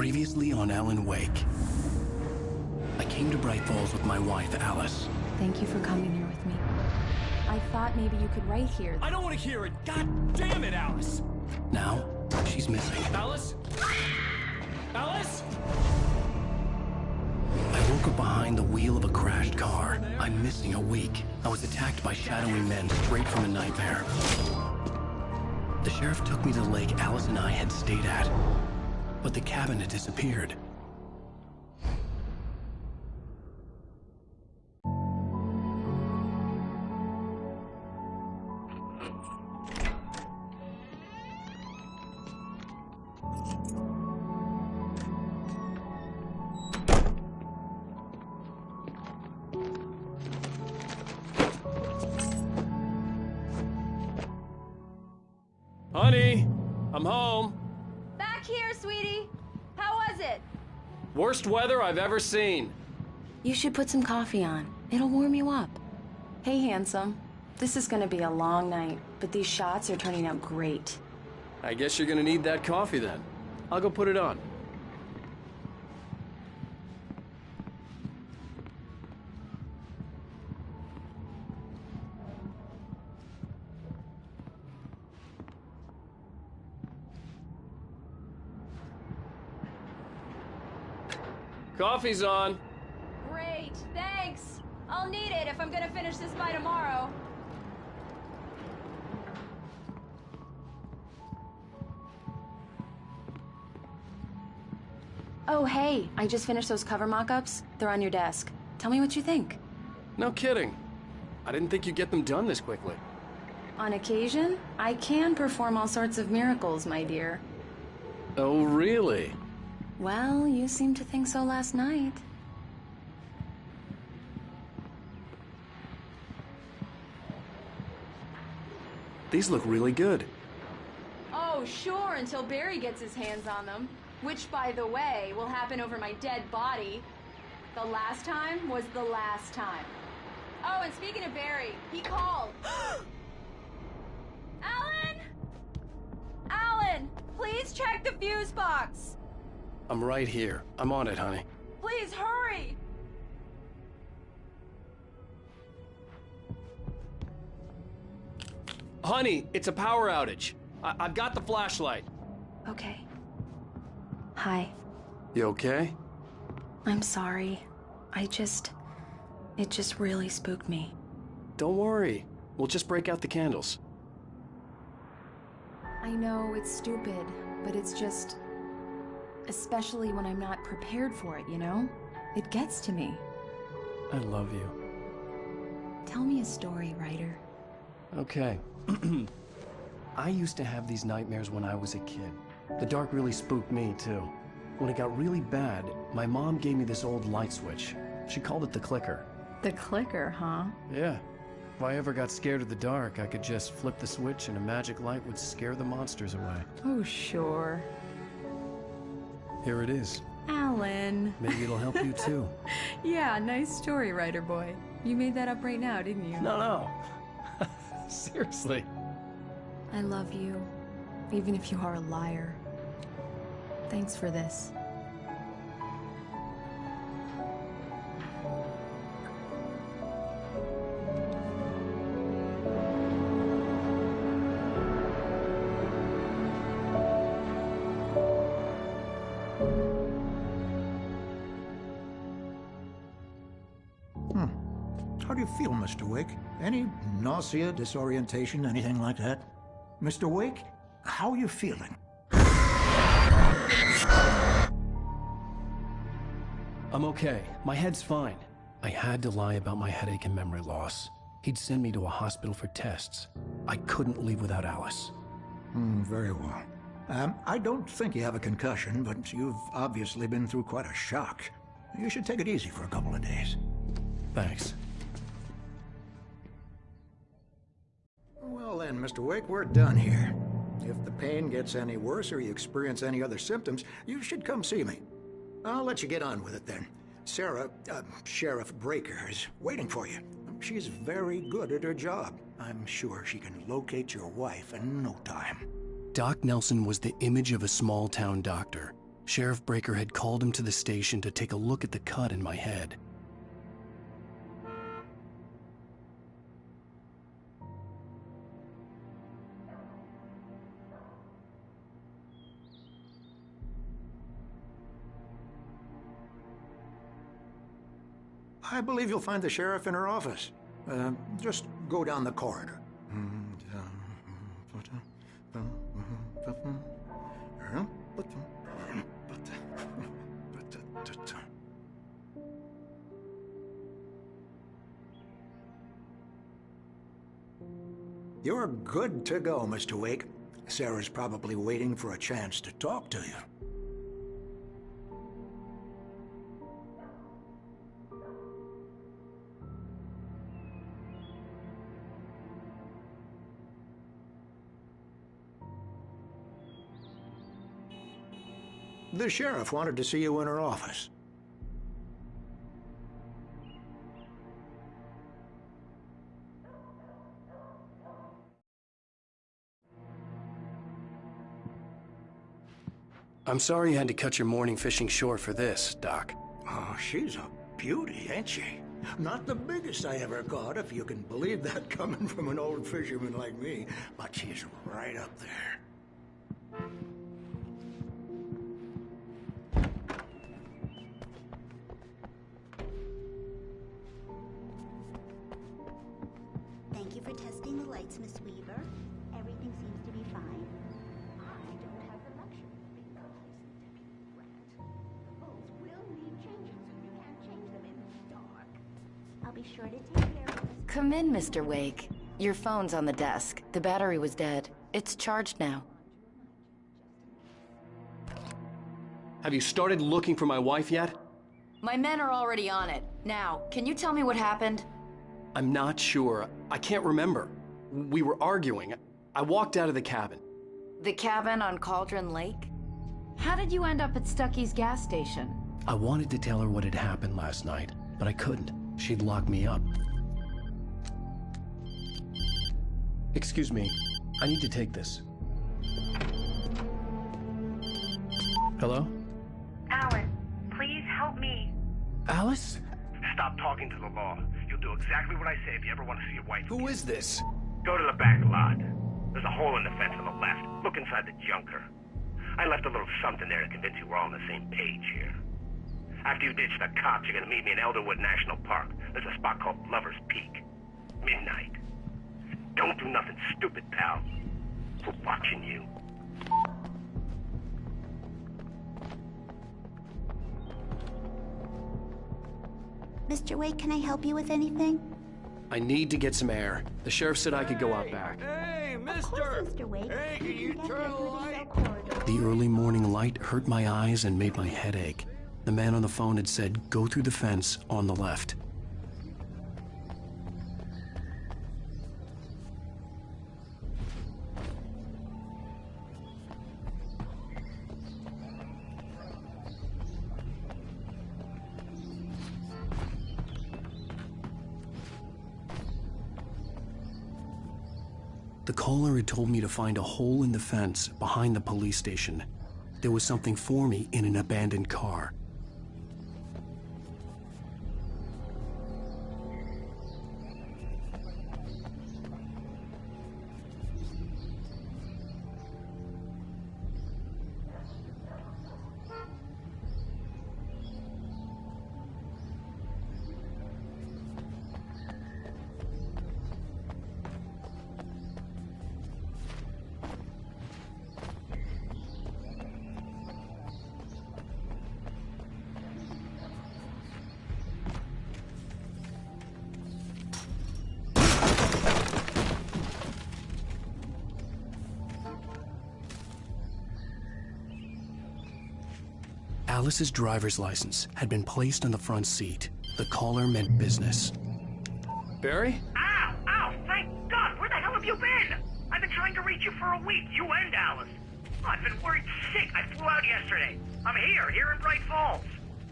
Previously on Wake. I came to Bright Falls with my wife, Alice. Thank you for coming here with me. I thought maybe you could write here. I don't want to hear it! God damn it, Alice! Now, she's missing. Alice? Alice? I woke up behind the wheel of a crashed car. I'm missing a week. I was attacked by shadowy men straight from a nightmare. The sheriff took me to the lake Alice and I had stayed at, but the cabin had disappeared. Honey, I'm home. Back here, sweetie. How was it? Worst weather I've ever seen. You should put some coffee on. It'll warm you up. Hey, handsome. This is gonna be a long night, but these shots are turning out great. I guess you're gonna need that coffee then. I'll go put it on. Coffee's on. Great, thanks. I'll need it if I'm gonna finish this by tomorrow. Oh, hey, I just finished those cover mock-ups. They're on your desk. Tell me what you think. No kidding. I didn't think you'd get them done this quickly. On occasion, I can perform all sorts of miracles, my dear. Oh, really? Well, you seemed to think so last night. These look really good. Oh, sure, until Barry gets his hands on them. Which, by the way, will happen over my dead body. The last time was the last time. Oh, and speaking of Barry, he called. Alan! Alan, please check the fuse box. I'm right here. I'm on it, honey. Please hurry! Honey, it's a power outage. I've got the flashlight. Okay. Hi. You okay? I'm sorry. It just really spooked me. Don't worry. We'll just break out the candles. I know it's stupid, but it's just... Especially when I'm not prepared for it, you know? It gets to me. I love you. Tell me a story, writer. Okay. I used to have these nightmares when I was a kid. The dark really spooked me, too. When it got really bad, my mom gave me this old light switch. She called it the clicker. The clicker, huh? Yeah. If I ever got scared of the dark, I could just flip the switch and a magic light would scare the monsters away. Oh, sure. Here it is. Alan. Maybe it'll help you, too. Yeah, nice story, writer boy. You made that up right now, didn't you? No. Seriously. I love you, even if you are a liar. Thanks for this. How do you feel, Mr. Wake? Any nausea, disorientation, anything like that? Mr. Wake, how are you feeling? I'm okay. My head's fine. I had to lie about my headache and memory loss. He'd send me to a hospital for tests. I couldn't leave without Alice. Very well. I don't think you have a concussion, but you've obviously been through quite a shock. You should take it easy for a couple of days. Thanks. Well then, Mr. Wake, we're done here. If the pain gets any worse or you experience any other symptoms, you should come see me. I'll let you get on with it then. Sarah, Sheriff Breaker, is waiting for you. She's very good at her job. I'm sure she can locate your wife in no time. Doc Nelson was the image of a small-town doctor. Sheriff Breaker had called him to the station to take a look at the cut in my head. I believe you'll find the sheriff in her office. Just go down the corridor. You're good to go, Mr. Wake. Sarah's probably waiting for a chance to talk to you. The sheriff wanted to see you in her office. I'm sorry you had to cut your morning fishing short for this, Doc. Oh, she's a beauty, ain't she? Not the biggest I ever caught, if you can believe that coming from an old fisherman like me, but she's right up there. Thank you for testing the lights, Miss Weaver. Everything seems to be fine. I don't have the luxury of being replacing Deputy Grant. The bulbs will need changing, so you can't change them in the dark. I'll be sure to take care of this. Come in, Mr. Wake. Your phone's on the desk. The battery was dead. It's charged now. Have you started looking for my wife yet? My men are already on it. Now, can you tell me what happened? I'm not sure. I can't remember. We were arguing. I walked out of the cabin. The cabin on Cauldron Lake? How did you end up at Stucky's gas station? I wanted to tell her what had happened last night, but I couldn't. She'd lock me up. Excuse me. I need to take this. Hello? Alan, please help me. Alice? Stop talking to the law. You'll do exactly what I say if you ever want to see your wife. Who is this? Go to the back lot. There's a hole in the fence on the left. Look inside the junker. I left a little something there to convince you we're all on the same page here. After you ditch the cops, you're gonna meet me in Elderwood National Park. There's a spot called Lover's Peak. Midnight. Don't do nothing stupid, pal. We're watching you. Mr. Wake, can I help you with anything? I need to get some air. The sheriff said I could go out back. Hey, Of course, Mr. Wake. Hey, can you get turn there the through light? cell corridor. The early morning light hurt my eyes and made my head ache. The man on the phone had said, go through the fence on the left. The caller had told me to find a hole in the fence behind the police station. There was something for me in an abandoned car. Alice's driver's license had been placed on the front seat. The caller meant business. Barry? Ow! Ow! Thank God! Where the hell have you been? I've been trying to reach you for a week, you and Alice. Oh, I've been worried sick. I flew out yesterday. I'm here in Bright Falls.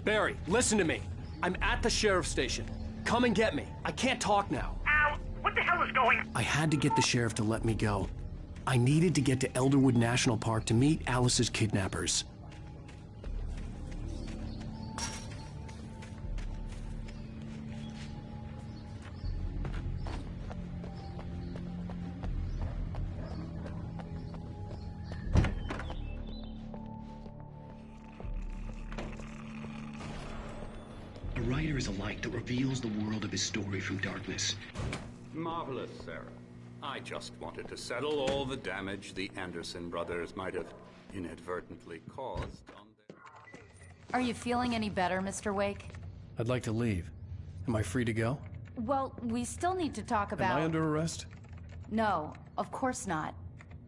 Barry, listen to me. I'm at the sheriff's station. Come and get me. I can't talk now. Ow! What the hell is going on? I had to get the sheriff to let me go. I needed to get to Elderwood National Park to meet Alice's kidnappers. writer is a light that reveals the world of his story from darkness. Marvelous, Sarah. I just wanted to settle all the damage the Anderson brothers might have inadvertently caused on their... Are you feeling any better, Mr. Wake? I'd like to leave. Am I free to go? Well, we still need to talk about... Am I under arrest? No, of course not.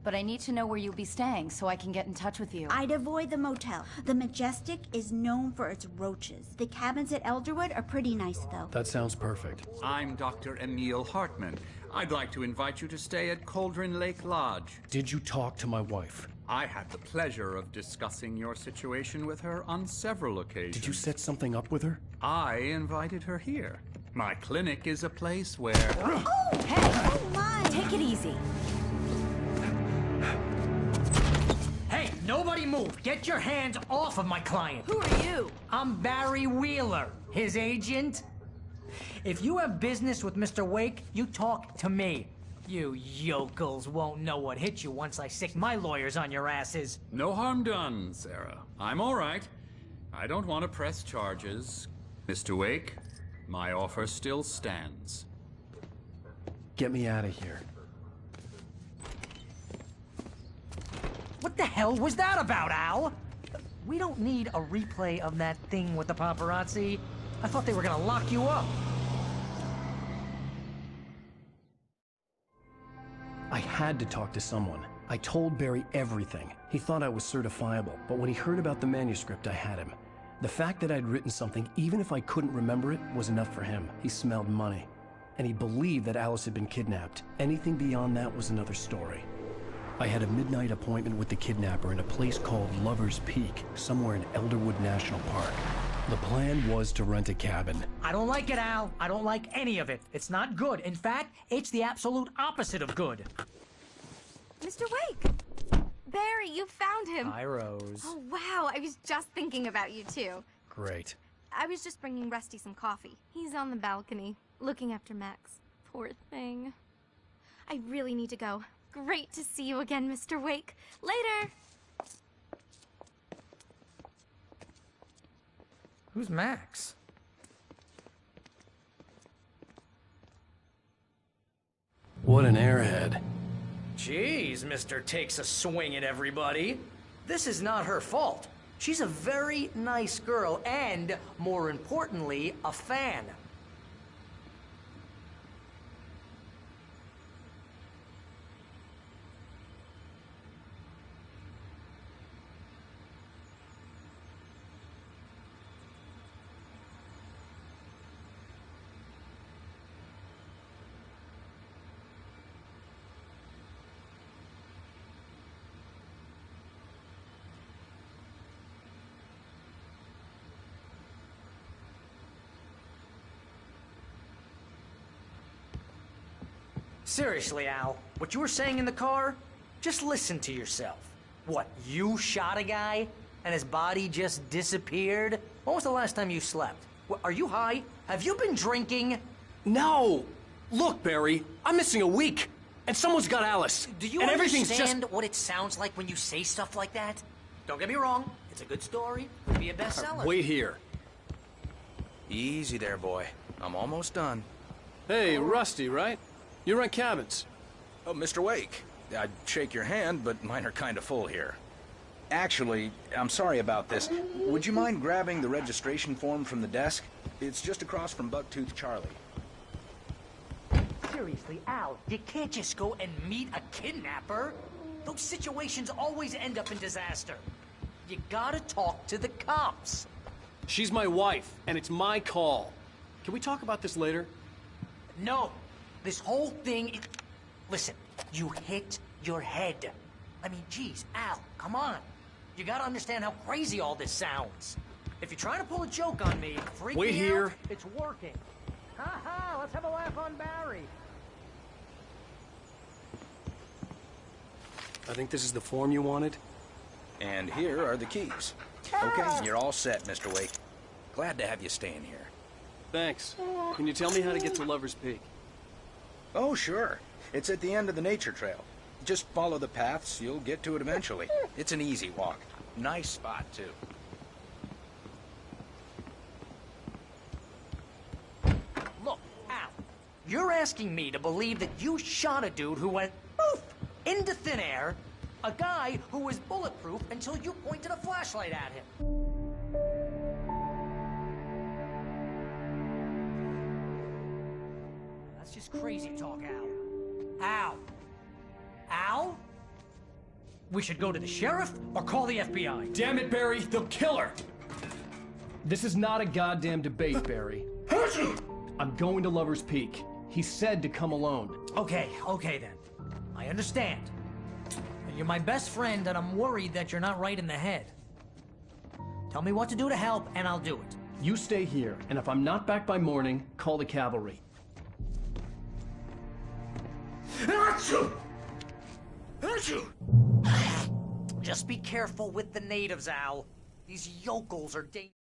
But I need to know where you'll be staying so I can get in touch with you. I'd avoid the motel. The Majestic is known for its roaches. The cabins at Elderwood are pretty nice, though. That sounds perfect. I'm Dr. Emil Hartman. I'd like to invite you to stay at Cauldron Lake Lodge. Did you talk to my wife? I had the pleasure of discussing your situation with her on several occasions. Did you set something up with her? I invited her here. My clinic is a place where... Oh! Hey! Oh, my! Take it easy. Hey, nobody move! Get your hands off of my client! Who are you? I'm Barry Wheeler, his agent. If you have business with Mr. Wake, you talk to me. You yokels won't know what hit you once I stick my lawyers on your asses. No harm done, Sarah. I'm all right. I don't want to press charges. Mr. Wake, my offer still stands. Get me out of here. What the hell was that about, Al? We don't need a replay of that thing with the paparazzi. I thought they were gonna lock you up. I had to talk to someone. I told Barry everything. He thought I was certifiable, but when he heard about the manuscript, I had him. The fact that I'd written something, even if I couldn't remember it, was enough for him. He smelled money. And he believed that Alice had been kidnapped. Anything beyond that was another story. I had a midnight appointment with the kidnapper in a place called Lover's Peak, somewhere in Elderwood National Park. The plan was to rent a cabin. I don't like it, Al. I don't like any of it. It's not good. In fact, it's the absolute opposite of good. Mr. Wake! Barry, you found him. Hi, Rose. Oh, wow. I was just thinking about you, too. Great. I was just bringing Rusty some coffee. He's on the balcony, looking after Max. Poor thing. I really need to go. Great to see you again, Mr. Wake. Later! Who's Max? What an airhead. Jeez, Mr. Takes a swing at everybody. This is not her fault. She's a very nice girl and, more importantly, a fan. Seriously, Al, what you were saying in the car? Just listen to yourself. What, you shot a guy and his body just disappeared? When was the last time you slept? What, are you high? Have you been drinking? No! Look, Barry, I'm missing a week, and someone's got Alice. Do you and understand what it sounds like when you say stuff like that? Don't get me wrong, it's a good story, could be a bestseller. Wait here. Easy there, boy. I'm almost done. Hey, Rusty, right? You rent cabins. Oh, Mr. Wake. I'd shake your hand, but mine are kind of full here. Actually, I'm sorry about this. Would you mind grabbing the registration form from the desk? It's just across from Bucktooth Charlie. Seriously, Al, you can't just go and meet a kidnapper. Those situations always end up in disaster. You gotta talk to the cops. She's my wife, and it's my call. Can we talk about this later? No. This whole thing is... Listen, you hit your head. I mean, geez, Al, come on. You gotta understand how crazy all this sounds. If you're trying to pull a joke on me, freak Wait me here. out, it's working. Ha ha, let's have a laugh on Barry. I think this is the form you wanted. And here are the keys. Okay, you're all set, Mr. Wake. Glad to have you staying here. Thanks. Can you tell me how to get to Lover's Peak? Oh, sure. It's at the end of the nature trail. Just follow the paths, you'll get to it eventually. It's an easy walk. Nice spot, too. You're asking me to believe that you shot a dude who went poof into thin air, a guy who was bulletproof until you pointed a flashlight at him. That's just crazy talk, Al. Al? Al? We should go to the sheriff or call the FBI. Damn it, Barry, they'll kill her! This is not a goddamn debate, Barry. I'm going to Lover's Peak. He said to come alone. Okay then. I understand. You're my best friend, and I'm worried that you're not right in the head. Tell me what to do to help, and I'll do it. You stay here, and if I'm not back by morning, call the cavalry. Just be careful with the natives, Al. These yokels are dangerous.